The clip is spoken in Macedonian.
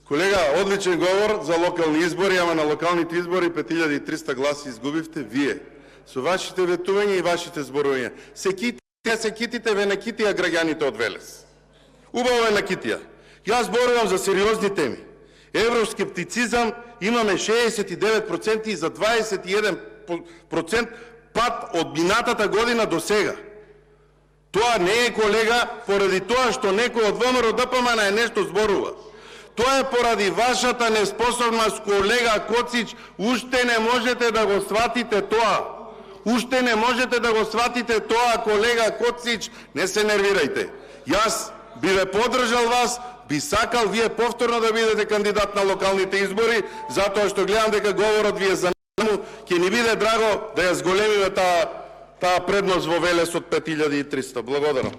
Колега, одличен говор за локални избори, ама на локалните избори 5300 гласа изгубивте вие. Со вашите ветувања и вашите зборувања. Се китите ве на китија граѓаните од Велес. Убаво ве на китија. Јас зборувам за сериозни теми. Евроскептицизам имаме 69% и за 21% пат од минатата година до сега. Тоа не е, колега, поради тоа што некој од ВМРО ДПМН е нешто зборува. Тоа е поради вашата неспособност, колега Коцич, уште не можете да го сватите тоа. Уште не можете да го сватите тоа, колега Коцич, не се нервирајте. Јас би ве поддржал вас, би сакал вие повторно да бидете кандидат на локалните избори, затоа што гледам дека говорот ви е за наму, ќе ни биде драго да ја зголемиме таа предност во Велес од 5300. Благодарам.